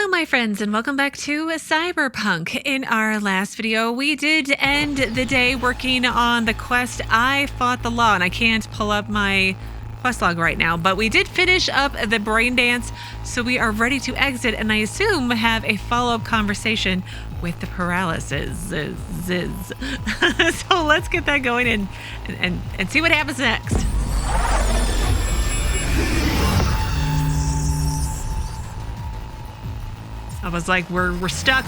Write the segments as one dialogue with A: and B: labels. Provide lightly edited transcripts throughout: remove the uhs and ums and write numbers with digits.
A: Hello, my friends, and welcome back to Cyberpunk. In our last video, we did end the day working on the quest I Fought the Law, and I can't pull up my quest log right now, but we did finish up the braindance, so we are ready to exit, and I assume have a follow-up conversation with the Peralezes. So let's get that going and see what happens next. I was like, we're stuck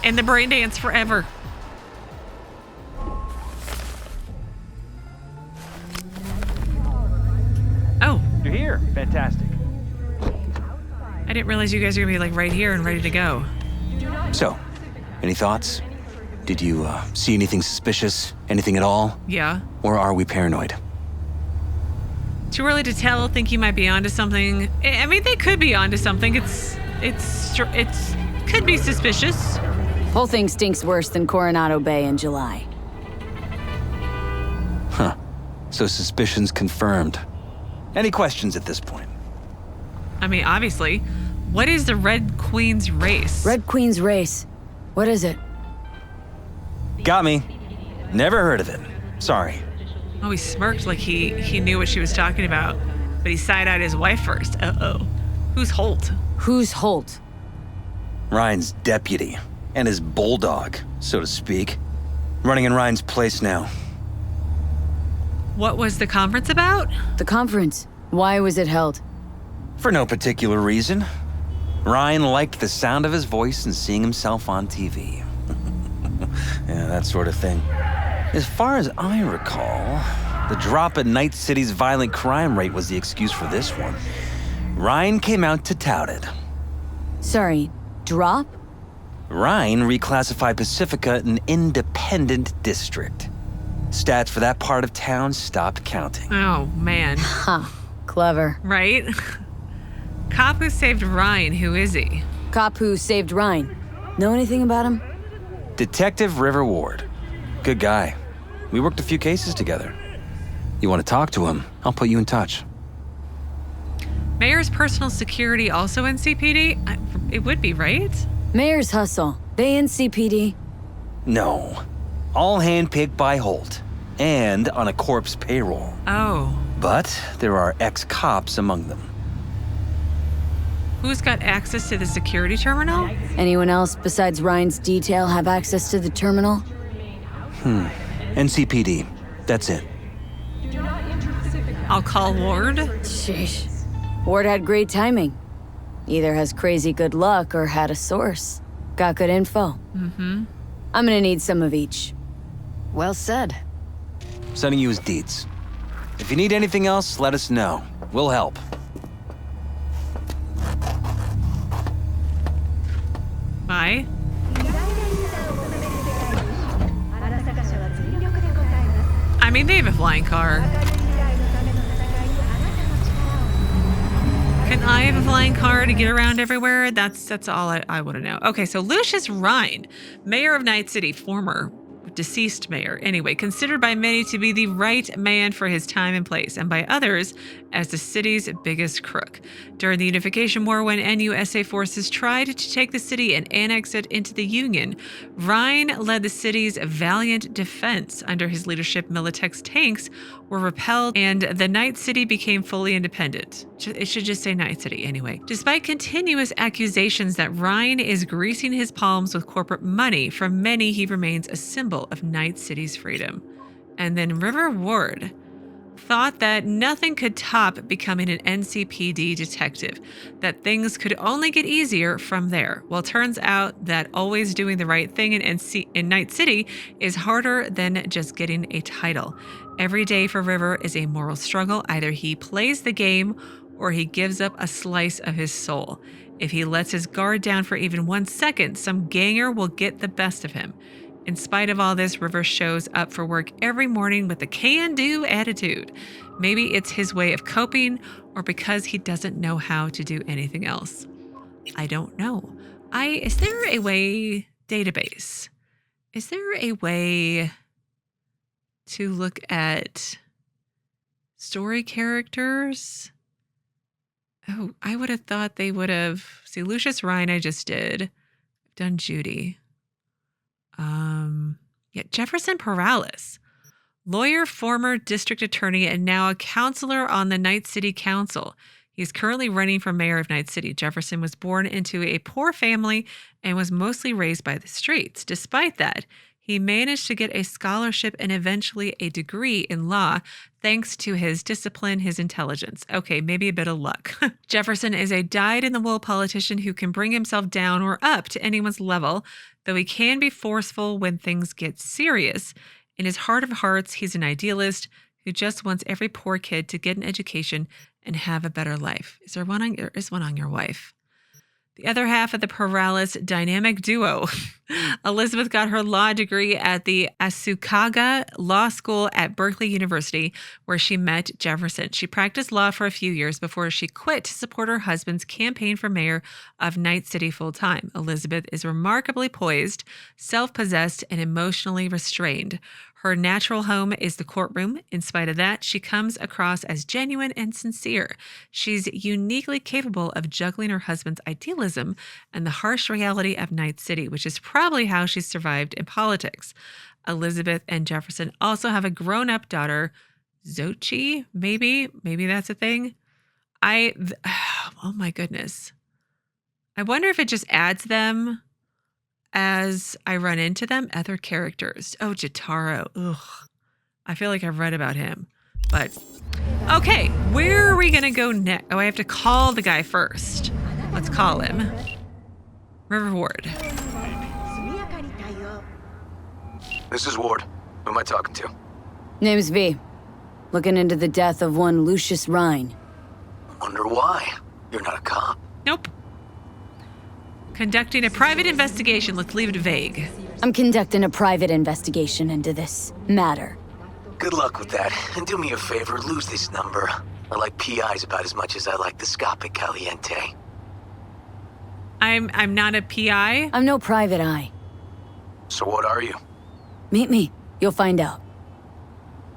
A: in the braindance forever. Oh.
B: You're here. Fantastic.
A: I didn't realize you guys are gonna be like right here and ready to go.
C: So, any thoughts? Did you see anything suspicious? Anything at all?
A: Yeah.
C: Or are we paranoid?
A: Too early to tell. Think you might be onto something. I mean, they could be onto something. It's could be suspicious.
D: Whole thing stinks worse than Coronado Bay in July.
C: Huh. So suspicions confirmed. Any questions at this point?
A: I mean, obviously. What is the Red Queen's race?
D: Red Queen's race. What is it?
C: Got me. Never heard of it. Sorry.
A: Oh, he smirked like he knew what she was talking about. But he side-eyed his wife first. Uh-oh. Who's Holt?
D: Who's Holt?
C: Rhyne's deputy. And his bulldog, so to speak. Running in Rhyne's place now.
A: What was the conference about?
D: The conference. Why was it held?
C: For no particular reason. Rhyne liked the sound of his voice and seeing himself on TV. Yeah, that sort of thing. As far as I recall, the drop in Night City's violent crime rate was the excuse for this one. Rhyne came out to tout it.
D: Sorry, drop?
C: Rhyne reclassified Pacifica an independent district. Stats for that part of town stopped counting.
A: Oh, man.
D: Huh. Clever.
A: Right? Cop who saved Rhyne, who is he?
D: Cop who saved Rhyne. Know anything about him?
C: Detective River Ward. Good guy. We worked a few cases together. You want to talk to him? I'll put you in touch.
A: Mayor's personal security also NCPD? It would be, right?
D: Mayor's hustle. They NCPD?
C: No. All handpicked by Holt. And on a corpse payroll.
A: Oh.
C: But there are ex-cops among them.
A: Who's got access to the security terminal?
D: Anyone else besides Rhyne's detail have access to the terminal?
C: NCPD. That's it.
A: I'll call Ward.
D: Sheesh. Ward had great timing. Either has crazy good luck or had a source. Got good info.
A: Mm-hmm.
D: I'm gonna need some of each. Well said.
C: Sending you his deeds. If you need anything else, let us know. We'll help.
A: Bye. I mean, they have a flying car. Can I have a flying car to get around everywhere? That's all I want to know. Okay, so Lucius Rhyne, mayor of Night City, former deceased mayor, anyway, considered by many to be the right man for his time and place, and by others as the city's biggest crook. During the Unification War, when NUSA forces tried to take the city and annex it into the Union, Rhyne led the city's valiant defense. Under his leadership, Militech's tanks were repelled, and the Night City became fully independent. It should just say Night City anyway. Despite continuous accusations that Rhyne is greasing his palms with corporate money, for many he remains a symbol of Night City's freedom. And then River Ward thought that nothing could top becoming an NCPD detective, that things could only get easier from there. Well, turns out that always doing the right thing in Night City is harder than just getting a title. Every day for River is a moral struggle. Either he plays the game or he gives up a slice of his soul. If he lets his guard down for even 1 second, some ganger will get the best of him. In spite of all this, River shows up for work every morning with a can-do attitude. Maybe it's his way of coping, or because he doesn't know how to do anything else. I don't know. Is there a way, database? Is there a way to look at story characters? Oh, I would have thought they would have. See, Lucius Rhyne, I just did. I've done Judy. Yeah, Jefferson Peralez. Lawyer, former district attorney, and now a counselor on the Night City Council. He's currently running for mayor of Night City. Jefferson was born into a poor family and was mostly raised by the streets. Despite that, he managed to get a scholarship and eventually a degree in law thanks to his discipline, his intelligence. Okay, maybe a bit of luck. Jefferson is a dyed-in-the-wool politician who can bring himself down or up to anyone's level, though he can be forceful when things get serious. In his heart of hearts, he's an idealist who just wants every poor kid to get an education and have a better life. There is one on your wife. The other half of the Peralez dynamic duo. Elizabeth got her law degree at the Asukaga Law School at Berkeley University, where she met Jefferson. She practiced law for a few years before she quit to support her husband's campaign for mayor of Night City full-time. Elizabeth is remarkably poised, self-possessed, and emotionally restrained. Her natural home is the courtroom. In spite of that, she comes across as genuine and sincere. She's uniquely capable of juggling her husband's idealism and the harsh reality of Night City, which is probably how she survived in politics. Elizabeth and Jefferson also have a grown-up daughter, Xochitl, maybe that's a thing. Oh my goodness. I wonder if it just adds them as I run into them. Other characters. Oh, Jataro. Ugh. I feel like I've read about him. But, okay, where are we going to go next? Oh, I have to call the guy first. Let's call him. River Ward.
C: This is Ward. Who am I talking to?
D: Name's V. Looking into the death of one Lucius Rhyne.
C: Wonder why. You're not a cop.
A: Nope. Conducting a private investigation. Let's leave it vague.
D: I'm conducting a private investigation into this matter.
C: Good luck with that. And do me a favor, lose this number. I like PIs about as much as I like the Scopic Caliente.
A: I'm not a PI.
D: I'm no private eye.
C: So what are you?
D: Meet me. You'll find out.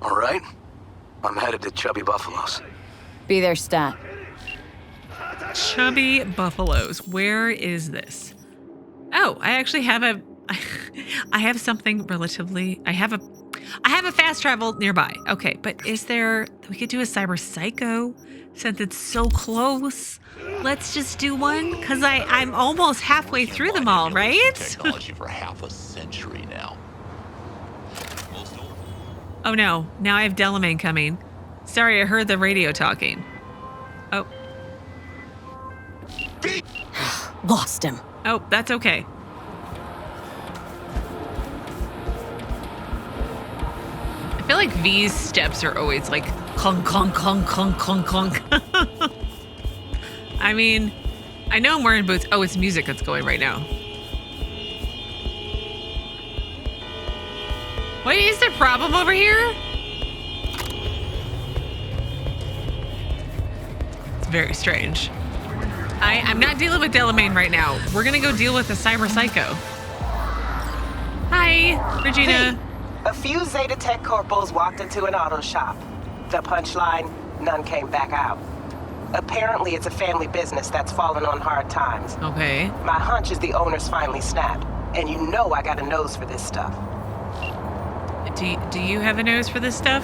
C: All right. I'm headed to Chubby Buffaloes.
D: Be there, stat.
A: Chubby Buffaloes. Where is this? Oh, I actually have I have something relatively. I have a fast travel nearby. Okay, but is there? We could do a Cyberpsycho since it's so close. Let's just do one because I'm almost halfway through them all, right?
B: Technology for half a century now.
A: Oh no! Now I have Delamain coming. Sorry, I heard the radio talking. Oh.
D: Lost him.
A: Oh, that's okay. I feel like V's steps are always like clunk, clunk, clunk, clunk, clunk, clunk. I mean, I know I'm wearing boots. Oh, it's music that's going right now. What is the problem over here? It's very strange. I'm not dealing with Delamain right now. We're gonna go deal with the Cyberpsycho. Hi, Regina.
E: Hey, a few Zeta Tech corporals walked into an auto shop. The punchline, none came back out. Apparently it's a family business that's fallen on hard times.
A: Okay.
E: My hunch is the owners finally snapped. And you know I got a nose for this stuff.
A: Do you have a nose for this stuff?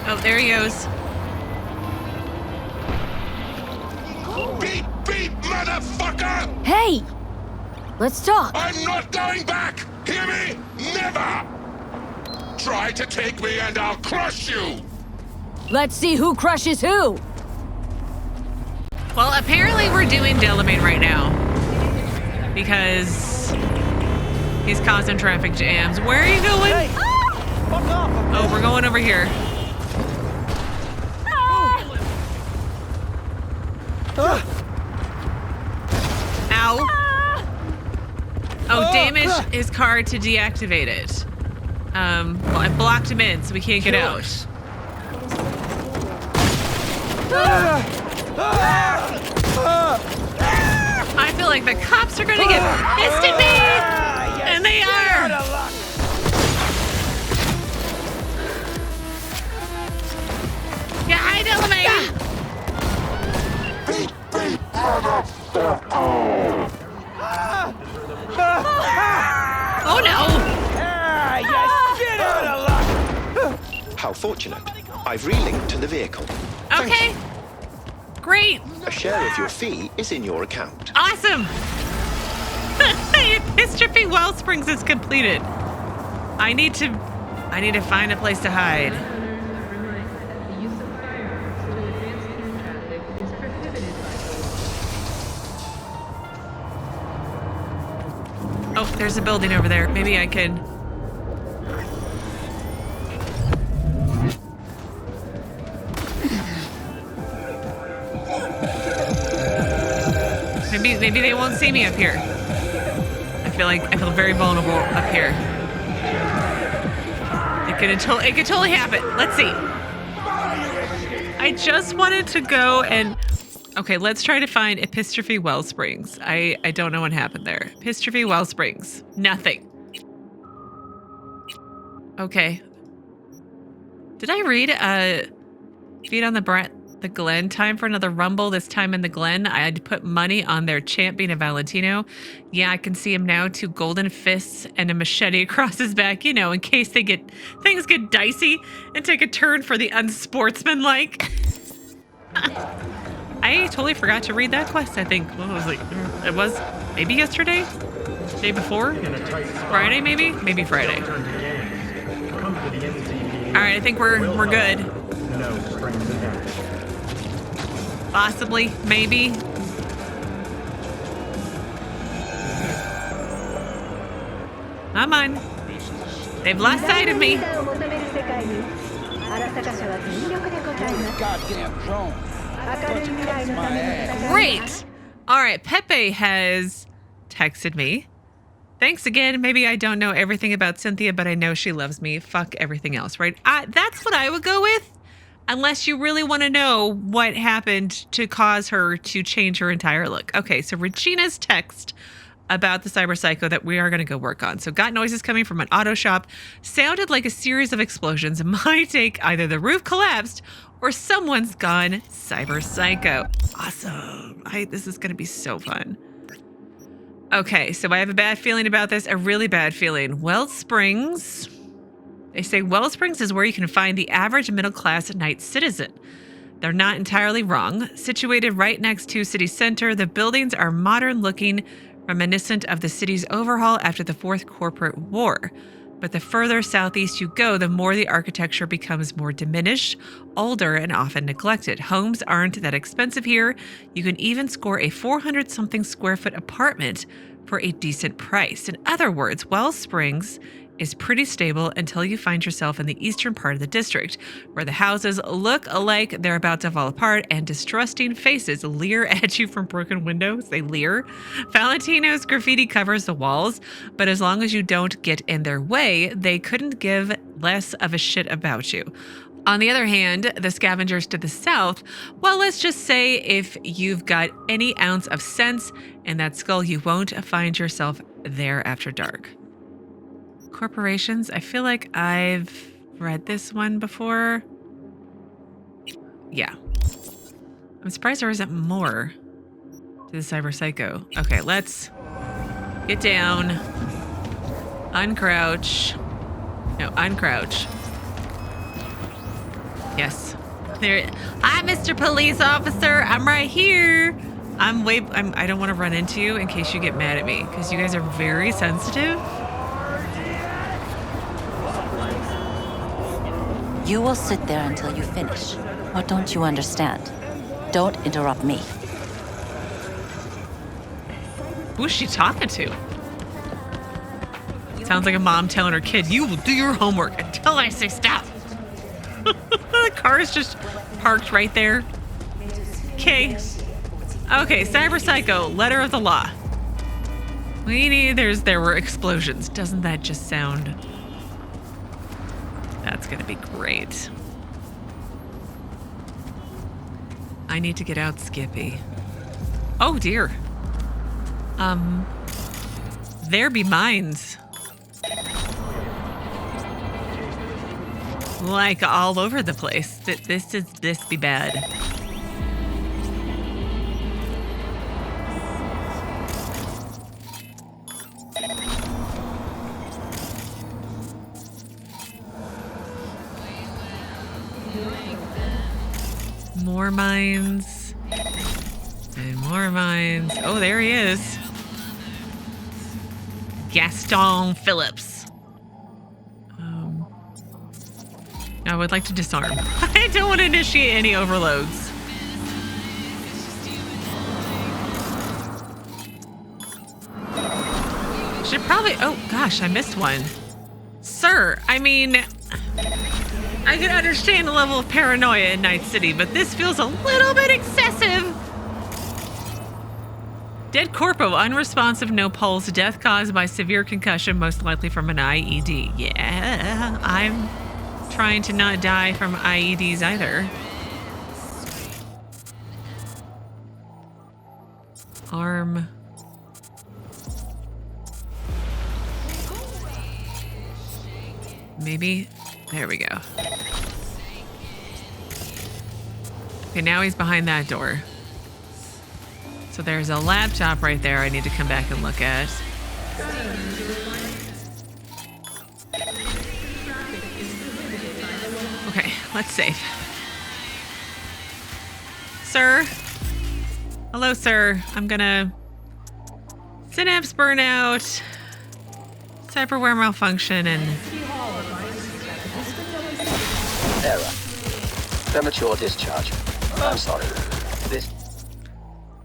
A: Oh, there he goes.
B: Beep, beep, motherfucker!
D: Hey! Let's talk.
B: I'm not going back! Hear me? Never! Try to take me and I'll crush you!
D: Let's see who crushes who.
A: Well, apparently we're doing Delamain right now. Because he's causing traffic jams. Where are you going?
E: Hey! Fuck off!
A: Oh, we're going over here. Ow. Oh, damage his car to deactivate it. Well, I blocked him in, so we can't get out. I feel like the cops are gonna get pissed at me! And they are! Yeah, hi, Delamain!
F: How fortunate. I've relinked to the vehicle. Thank
A: Okay.
F: you.
A: Great.
F: A share of your fee is in your account.
A: Awesome. Epistrophy Wellsprings is completed. I need to find a place to hide. Oh, there's a building over there. Maybe I can. Maybe they won't see me up here. I feel very vulnerable up here. It could totally happen. Let's see. I just wanted to go and okay, let's try to find Epistrophy Wellsprings. I don't know what happened there. Epistrophy Wellsprings. Nothing. Okay. Did I read Feed on the Glen, time for another rumble, this time in the Glen. I had to put money on their champ being a Valentino. Yeah, I can see him now, 2 golden fists and a machete across his back, you know, in case things get dicey and take a turn for the unsportsmanlike. I totally forgot to read that quest, I think. It was maybe yesterday? Day before? Friday, maybe? Maybe Friday. Alright, I think we're good. Possibly, maybe. Come on. They've lost sight of me.
G: Goddamn drone.
A: Great. All right, Pepe has texted me. Thanks again. Maybe I don't know everything about Cynthia, but I know she loves me. Fuck everything else, right? That's what I would go with. Unless you really want to know what happened to cause her to change her entire look. Okay, so Regina's text about the Cyberpsycho that we are going to go work on. So got noises coming from an auto shop. Sounded like a series of explosions. My take, either the roof collapsed or someone's gone Cyberpsycho. Awesome. This is going to be so fun. Okay, so I have a bad feeling about this. A really bad feeling. Wellsprings. They say Wellsprings is where you can find the average middle-class night citizen. They're not entirely wrong. Situated right next to city center, the buildings are modern-looking, reminiscent of the city's overhaul after the Fourth Corporate War. But the further southeast you go, the more the architecture becomes more diminished, older, and often neglected. Homes aren't that expensive here. You can even score a 400-something square foot apartment for a decent price. In other words, Wellsprings is pretty stable until you find yourself in the eastern part of the district, where the houses look like they're about to fall apart and distrusting faces leer at you from broken windows. They leer. Valentino's graffiti covers the walls, but as long as you don't get in their way, they couldn't give less of a shit about you. On the other hand, the scavengers to the south, well, let's just say if you've got any ounce of sense in that skull, you won't find yourself there after dark. Corporations, I feel like I've read this one before. Yeah. I'm surprised there isn't more to the Cyberpsycho. Okay, let's get down. Uncrouch. No, uncrouch. Yes. There. Hi, Mr. Police Officer. I'm right here. I don't want to run into you in case you get mad at me, because you guys are very sensitive.
H: You will sit there until you finish. What don't you understand? Don't interrupt me.
A: Who's she talking to? Sounds like a mom telling her kid, you will do your homework until I say stop. The car is just parked right there. Okay. Okay, Cyberpsycho, letter of the law. There were explosions. Doesn't that just sound... That's gonna be great. I need to get out, Skippy. Oh dear. There be mines. Like all over the place. This be bad. More mines. And more mines. Oh, there he is. Gaston Phillips. I would like to disarm. I don't want to initiate any overloads. Should probably... Oh, gosh, I missed one. Sir, I mean... I can understand the level of paranoia in Night City, but this feels a little bit excessive. Dead corpo, unresponsive, no pulse, death caused by severe concussion, most likely from an IED. Yeah, I'm trying to not die from IEDs either. Arm. Maybe. There we go. Okay, now he's behind that door. So there's a laptop right there I need to come back and look at. Okay, let's save. Sir? Hello, sir. I'm gonna... Synapse burnout, cyberware malfunction, and...
G: Error. Premature discharge. I'm sorry. This...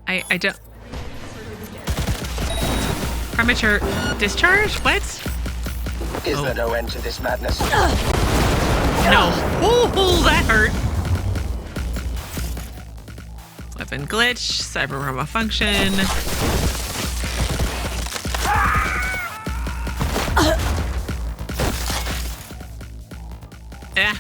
A: I don't... Premature discharge? What?
G: Is there no end to this madness?
A: No. Ooh, that hurt. Weapon glitch, cyberware malfunction. Yeah.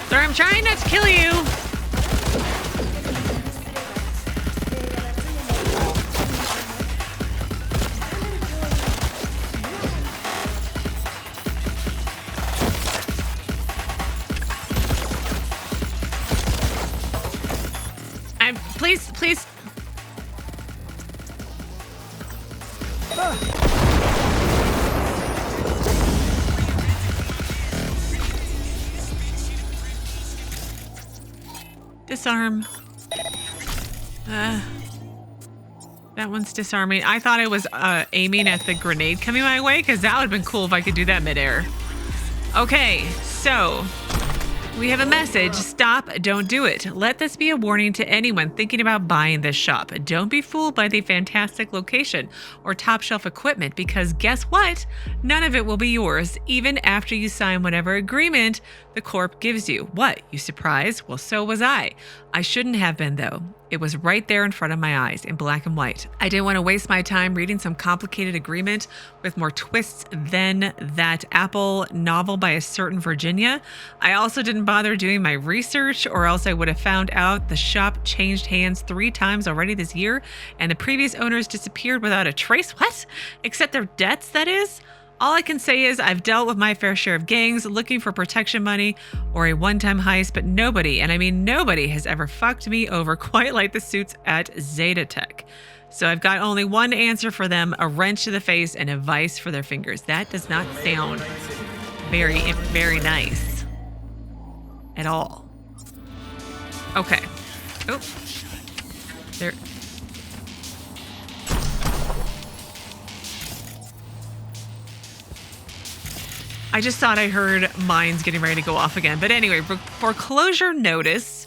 A: Sir, I'm trying not to kill you. Please. Disarm. That one's disarming. I thought I was aiming at the grenade coming my way, because that would have been cool if I could do that midair. Okay, so we have a message. Stop, don't do it. Let this be a warning to anyone thinking about buying this shop. Don't be fooled by the fantastic location or top shelf equipment, because guess what? None of it will be yours, even after you sign whatever agreement the Corp gives you. What? You surprised? Well, so was I. I shouldn't have been, though. It was right there in front of my eyes in black and white. I didn't want to waste my time reading some complicated agreement with more twists than that Apple novel by a certain Virginia. I also didn't bother doing my research, or else I would have found out the shop changed hands 3 times already this year, and the previous owners disappeared without a trace. What? Except their debts, that is? All I can say is I've dealt with my fair share of gangs looking for protection money or a one-time heist, but nobody, and I mean nobody, has ever fucked me over quite like the suits at Zetatech. So I've got only one answer for them: a wrench to the face and a vice for their fingers. That does not sound very, very nice at all. Okay. Oh, there. I just thought I heard mines getting ready to go off again. But anyway, foreclosure notice.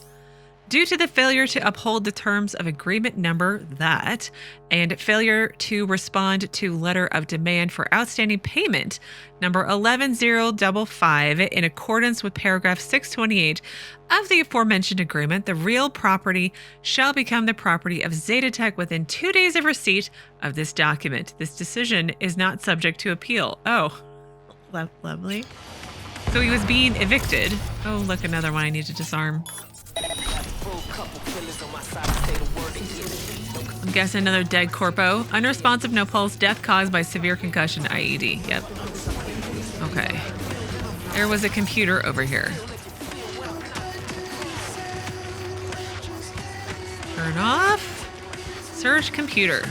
A: Due to the failure to uphold the terms of agreement number that, and failure to respond to letter of demand for outstanding payment number 11055, in accordance with paragraph 628 of the aforementioned agreement, the real property shall become the property of Zetatech within 2 days of receipt of this document. This decision is not subject to appeal. Oh, lovely. So he was being evicted. Oh, look, another one I need to disarm. I'm guessing another dead corpo. Unresponsive, no pulse, death caused by severe concussion, IED. Yep. Okay. There was a computer over here. Turn off. Search computer.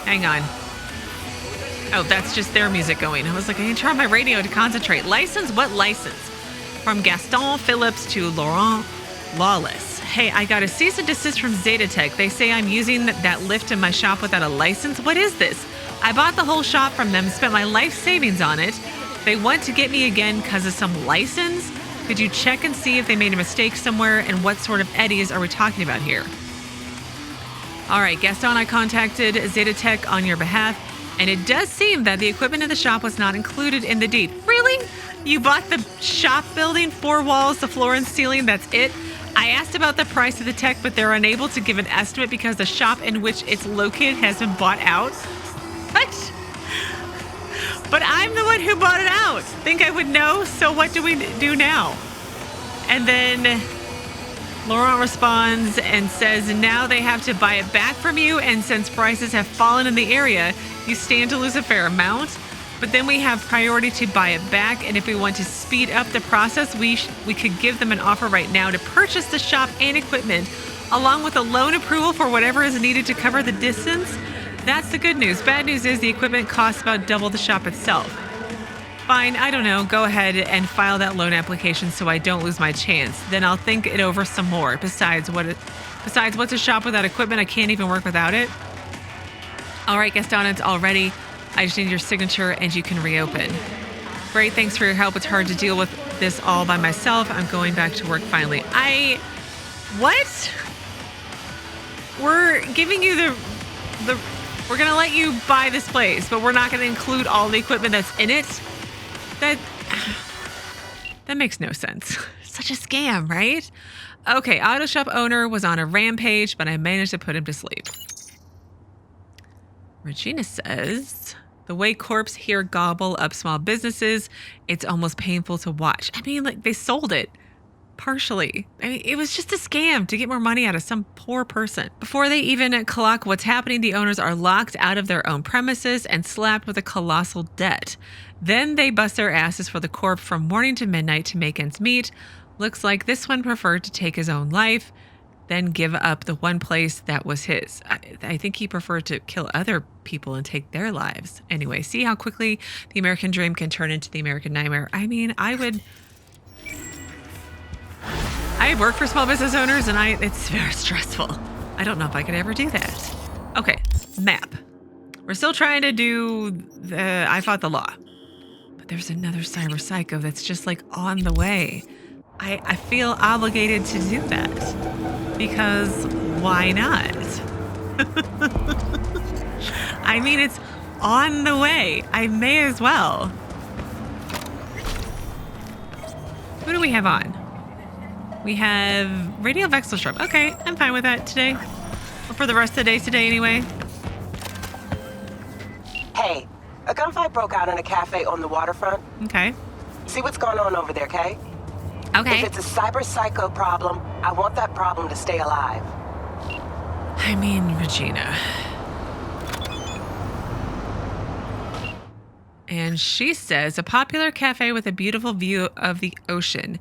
A: Hang on. Oh, that's just their music going. I was like, I need to turn on my radio to concentrate. License? What license? From Gaston, Phillips to Laurent Lawless. Hey, I got a cease and desist from Zetatech. They say I'm using that lift in my shop without a license. What is this? I bought the whole shop from them, spent my life savings on it. They want to get me again because of some license? Could you check and see if they made a mistake somewhere and what sort of eddies are we talking about here? All right, Gaston, I contacted Zetatech on your behalf. And it does seem that the equipment in the shop was not included in the deed. Really? You bought the shop building, 4 walls, the floor and ceiling, that's it? I asked about the price of the tech, but they're unable to give an estimate because the shop in which it's located has been bought out. What? But I'm the one who bought it out. Think I would know? So what do we do now? And then Laurent responds and says, now they have to buy it back from you, and since prices have fallen in the area, you stand to lose a fair amount. But then we have priority to buy it back, and if we want to speed up the process, we could give them an offer right now to purchase the shop and equipment, along with a loan approval for whatever is needed to cover the distance. That's the good news. Bad news is the equipment costs about double the shop itself. Fine, I don't know. Go ahead and file that loan application so I don't lose my chance. Then I'll think it over some more. Besides, what's a shop without equipment? I can't even work without it. All right, Gaston, it's all ready. I just need your signature and you can reopen. Great, thanks for your help. It's hard to deal with this all by myself. I'm going back to work finally. What? We're giving you we're gonna let you buy this place, but we're not gonna include all the equipment that's in it? That makes no sense. Such a scam, right? Okay, auto shop owner was on a rampage, but I managed to put him to sleep. Regina says, the way corps here gobble up small businesses, it's almost painful to watch. I mean, like, they sold it. Partially. I mean, it was just a scam to get more money out of some poor person. Before they even clock what's happening, the owners are locked out of their own premises and slapped with a colossal debt. Then they bust their asses for the corp from morning to midnight to make ends meet. Looks like this one preferred to take his own life, then give up the one place that was his. I think he preferred to kill other people and take their lives. Anyway, see how quickly the American dream can turn into the American nightmare. I mean, I work for small business owners and it's very stressful. I don't know if I could ever do that. Okay, map. We're still trying to do I fought the law. But there's another Cyberpsycho that's just like on the way. I feel obligated to do that. Because why not? I mean, it's on the way. I may as well. Who do we have on? We have Radio Vexelstrom. Okay, I'm fine with that today. Or for the rest of the day today anyway.
E: Hey, a gunfight broke out in a cafe on the waterfront.
A: Okay.
E: See what's going on over there, Kay?
A: Okay.
E: If it's a cyberpsycho problem, I want that problem to stay alive.
A: I mean, Regina. And she says, a popular cafe with a beautiful view of the ocean.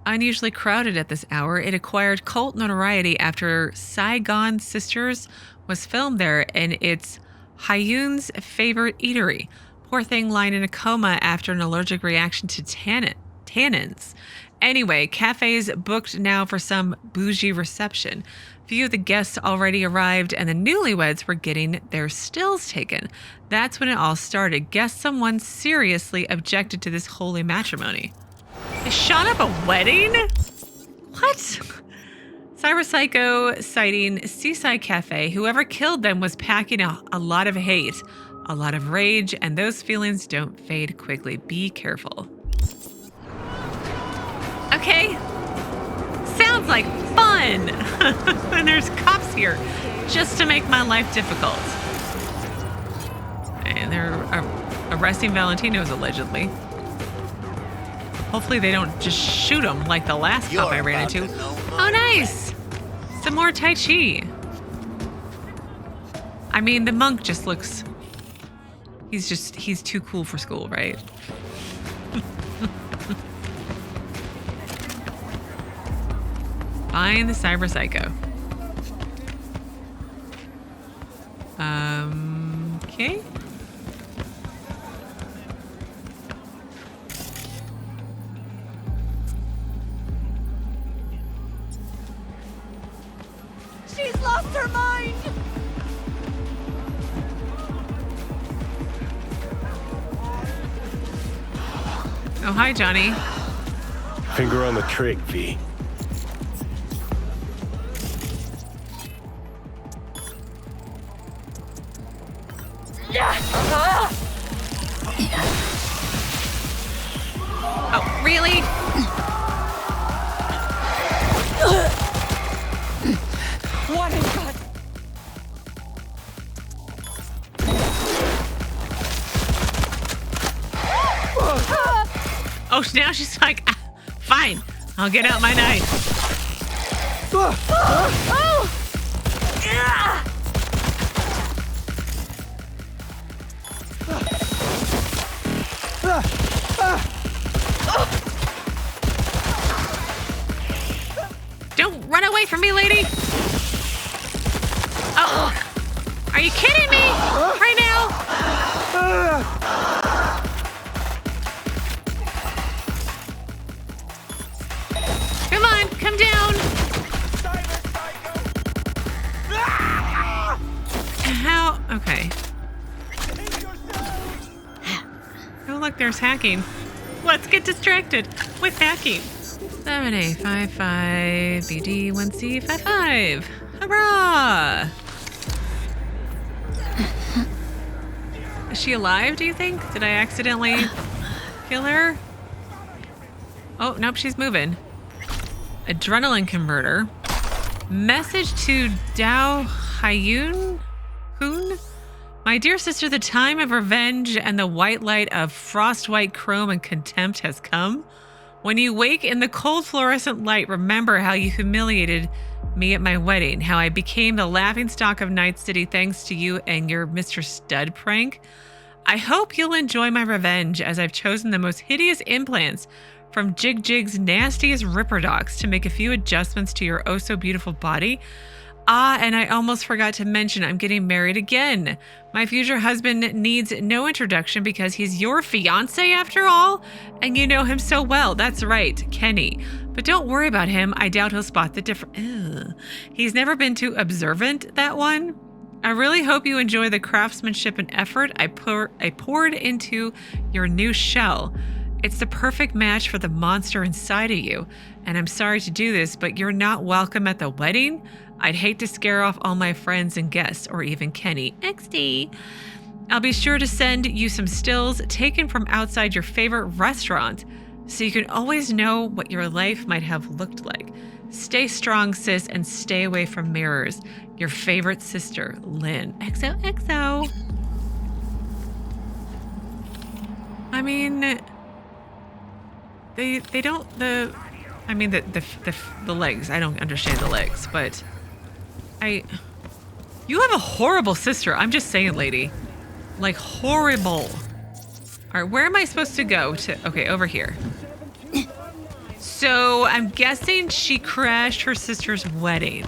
A: Unusually crowded at this hour, it acquired cult notoriety after Saigon Sisters was filmed there, and it's Hyunh's favorite eatery. Poor thing lying in a coma after an allergic reaction to tannins. Anyway, cafe's booked now for some bougie reception. Few of the guests already arrived, and the newlyweds were getting their stills taken. That's when it all started. Guess someone seriously objected to this holy matrimony. They shot up a wedding? What? Cyberpsycho citing Seaside Cafe. Whoever killed them was packing a lot of hate, a lot of rage, and those feelings don't fade quickly. Be careful. Okay. Sounds like fun. And there's cops here just to make my life difficult. And they're arresting Valentinos allegedly. Hopefully they don't just shoot him like the last cop I ran into. Oh, nice. Some more Tai Chi. I mean, the monk just looks... He's too cool for school, right? Find the Cyberpsycho. Okay.
D: She's lost her mind!
A: Oh, hi, Johnny.
I: Finger on the trick, V.
A: Oh, really?
D: What in God?
A: Oh, now she's like, ah, fine, I'll get out my knife. Don't run away from me, lady. Oh, are you kidding me right now? Come on, come down. How? Okay. Oh, look, there's hacking. Let's get distracted with hacking. 7A55 BD1C55. Hurrah! Is she alive, do you think? Did I accidentally kill her? Oh, nope, she's moving. Adrenaline converter. Message to Hyunh? My dear sister, the time of revenge and the white light of frost-white chrome and contempt has come. When you wake in the cold fluorescent light, remember how you humiliated me at my wedding, how I became the laughingstock of Night City thanks to you and your Mr. Stud prank. I hope you'll enjoy my revenge as I've chosen the most hideous implants from Jig Jig's nastiest ripper docs to make a few adjustments to your oh so beautiful body. Ah, and I almost forgot to mention I'm getting married again. My future husband needs no introduction because he's your fiance after all, and you know him so well. That's right, Kenny. But don't worry about him. I doubt he'll spot the difference. He's never been too observant, that one. I really hope you enjoy the craftsmanship and effort I poured into your new shell. It's the perfect match for the monster inside of you. And I'm sorry to do this, but you're not welcome at the wedding. I'd hate to scare off all my friends and guests, or even Kenny. XD. I'll be sure to send you some stills taken from outside your favorite restaurant, so you can always know what your life might have looked like. Stay strong, sis, and stay away from mirrors. Your favorite sister, Lynn. XOXO. I mean, they don't, the legs. I don't understand the legs, but you have a horrible sister. I'm just saying, lady. Like, horrible. All right, where am I supposed to go to? Okay, over here. So I'm guessing she crashed her sister's wedding.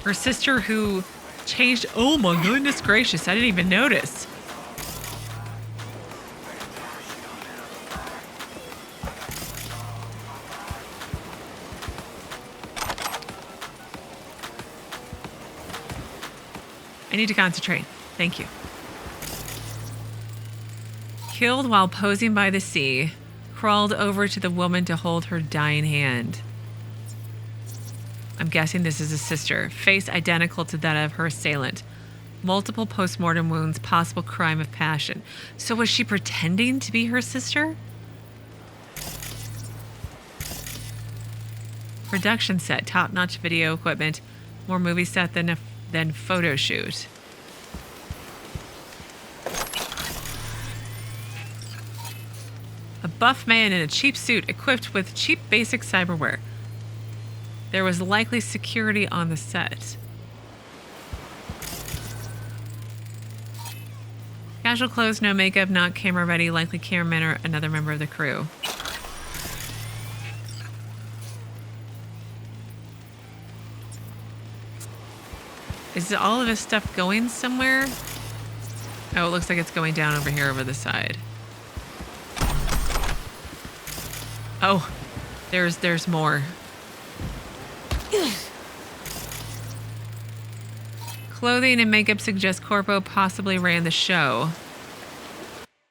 A: Her sister who changed, oh my goodness gracious, I didn't even notice. I need to concentrate. Thank you. Killed while posing by the sea, crawled over to the woman to hold her dying hand. I'm guessing this is a sister. Face identical to that of her assailant. Multiple postmortem wounds, possible crime of passion. So was she pretending to be her sister? Production set, top-notch video equipment, more movie set than photo shoot. A buff man in a cheap suit equipped with cheap basic cyberware. There was likely security on the set. Casual clothes, no makeup, not camera ready, likely cameraman or another member of the crew. Is all of this stuff going somewhere? Oh, it looks like it's going down over here over the side. Oh, there's more. Clothing and makeup suggest Corpo possibly ran the show.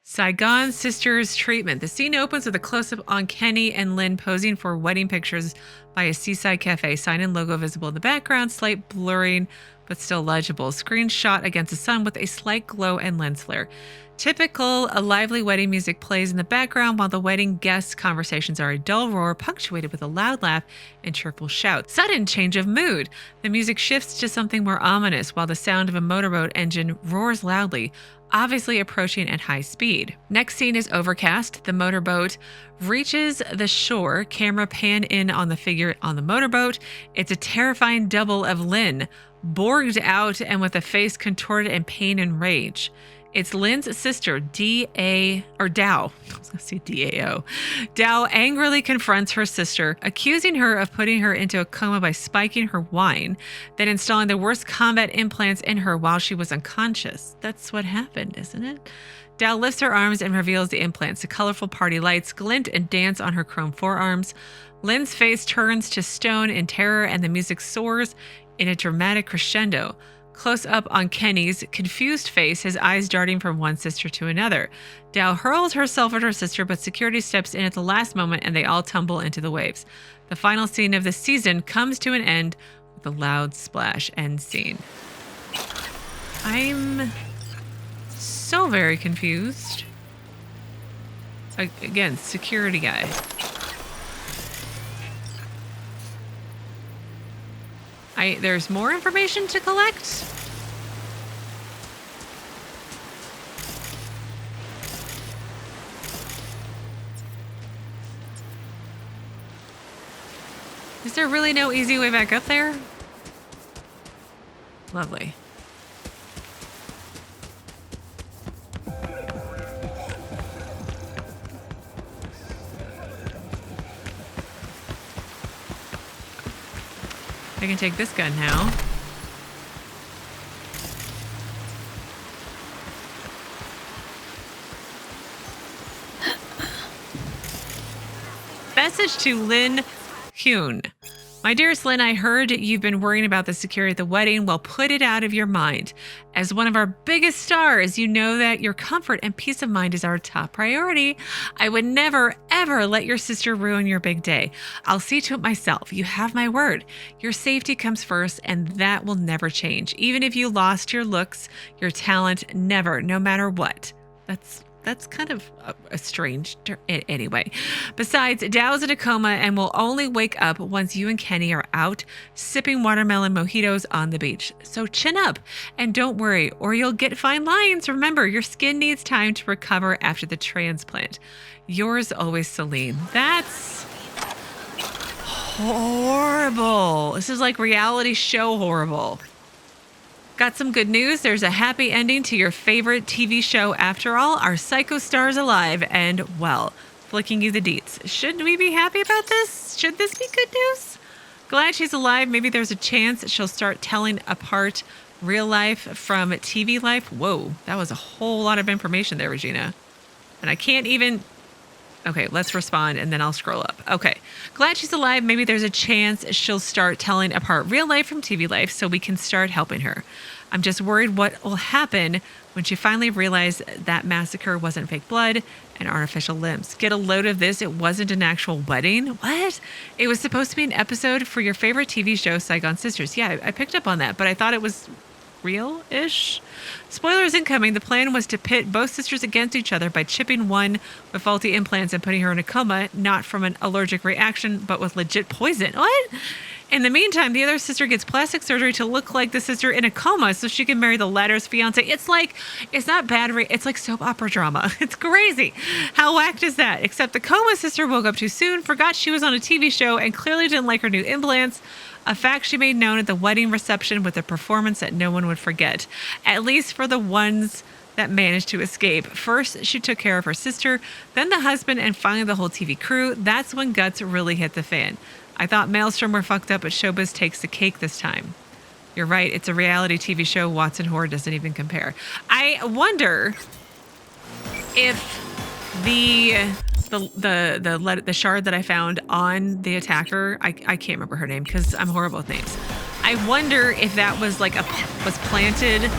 A: Saigon sisters treatment. The scene opens with a close-up on Kenny and Linh posing for wedding pictures by a Seaside cafe. Sign and logo visible in the background, slight blurring, but still legible. Screen shot against the sun with a slight glow and lens flare. Typical, a lively wedding music plays in the background while the wedding guests' conversations are a dull roar punctuated with a loud laugh and cheerful shout. Sudden change of mood. The music shifts to something more ominous while the sound of a motorboat engine roars loudly, obviously approaching at high speed. Next scene is overcast. The motorboat reaches the shore. Camera pan in on the figure on the motorboat. It's a terrifying double of Linh, borged out and with a face contorted in pain and rage. It's Lin's sister, Dao. I was going to say D-A-O. Dao angrily confronts her sister, accusing her of putting her into a coma by spiking her wine, then installing the worst combat implants in her while she was unconscious. That's what happened, isn't it? Dao lifts her arms and reveals the implants. The colorful party lights glint and dance on her chrome forearms. Lin's face turns to stone in terror, and the music soars in a dramatic crescendo. Close up on Kenny's confused face, his eyes darting from one sister to another. Dao hurls herself at her sister, but security steps in at the last moment and they all tumble into the waves. The final scene of the season comes to an end with a loud splash end scene. I'm so very confused. Again, security guy. There's more information to collect? Is there really no easy way back up there? Lovely. I can take this gun now. Message to Hyunh. My dearest Linh, I heard you've been worrying about the security at the wedding. Well, put it out of your mind. As one of our biggest stars, you know that your comfort and peace of mind is our top priority. I would never, ever let your sister ruin your big day. I'll see to it myself. You have my word. Your safety comes first, and that will never change. Even if you lost your looks, your talent, never, no matter what. That's kind of a strange anyway. Besides, Dao's in a coma and will only wake up once you and Kenny are out sipping watermelon mojitos on the beach. So chin up and don't worry, or you'll get fine lines. Remember, your skin needs time to recover after the transplant. Yours always, Celine. That's horrible. This is like reality show horrible. Got some good news. There's a happy ending to your favorite TV show after all. Our Psycho star's alive and well. Flicking you the deets. Should we be happy about this? Should this be good news? Glad she's alive. Maybe there's a chance she'll start telling apart real life from TV life. Whoa, that was a whole lot of information there, Regina. And I can't even... Okay, let's respond and then I'll scroll up. Okay. Glad she's alive. Maybe there's a chance she'll start telling apart real life from TV life so we can start helping her. I'm just worried what will happen when she finally realizes that massacre wasn't fake blood and artificial limbs. Get a load of this. It wasn't an actual wedding. What? It was supposed to be an episode for your favorite TV show, Saigon Sisters. Yeah, I picked up on that, but I thought it was real-ish. Spoilers incoming. The plan was to pit both sisters against each other by chipping one with faulty implants and putting her in a coma, not from an allergic reaction, but with legit poison. What? In the meantime, the other sister gets plastic surgery to look like the sister in a coma so she can marry the latter's fiance. It's not bad. It's like soap opera drama. It's crazy. How whacked is that? Except the coma sister woke up too soon, forgot she was on a TV show, and clearly didn't like her new implants. A fact she made known at the wedding reception with a performance that no one would forget, at least for the ones that managed to escape. First, she took care of her sister, then the husband, and finally the whole TV crew. That's when guts really hit the fan. I thought Maelstrom were fucked up, but Showbiz takes the cake this time. You're right. It's a reality TV show. Watson Horror doesn't even compare. I wonder if the shard that I found on the attacker, I can't remember her name because I'm horrible with names. I wonder if that was like was planted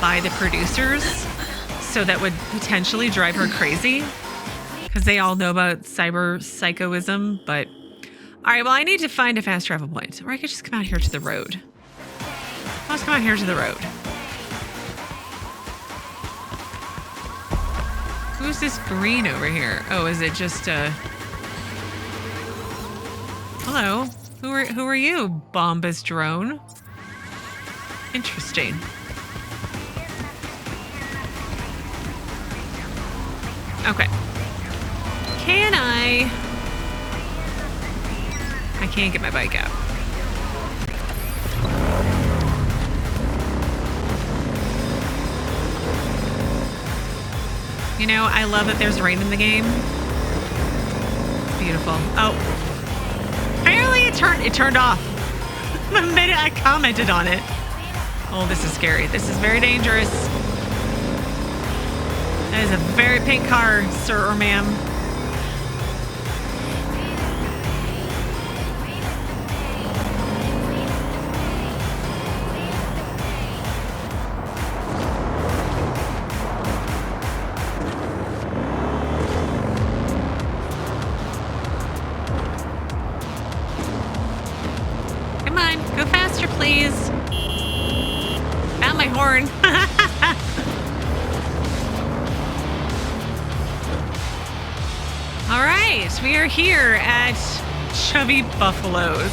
A: by the producers so that would potentially drive her crazy because they all know about cyberpsychoism. But all right, well, I need to find a fast travel point, or I could just come out here to the road. Let's come out here to the road. Who's this green over here? Oh, is it just hello? Who are you, Bombas drone? Interesting. Okay. Can I can't get my bike out. You know, I love that there's rain in the game. Beautiful. Oh. Apparently it turned off the minute I commented on it. Oh, this is scary. This is very dangerous. That is a very pink car, sir or ma'am. We are here at Chubby Buffaloes.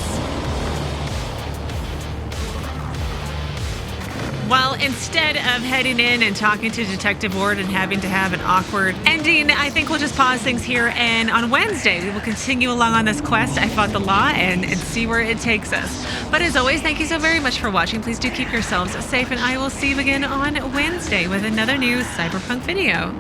A: Well, instead of heading in and talking to Detective Ward and having to have an awkward ending, I think we'll just pause things here, and on Wednesday we will continue along on this quest, I Fought the Law, and see where it takes us. But as always, thank you so very much for watching. Please do keep yourselves safe, and I will see you again on Wednesday with another new Cyberpunk video.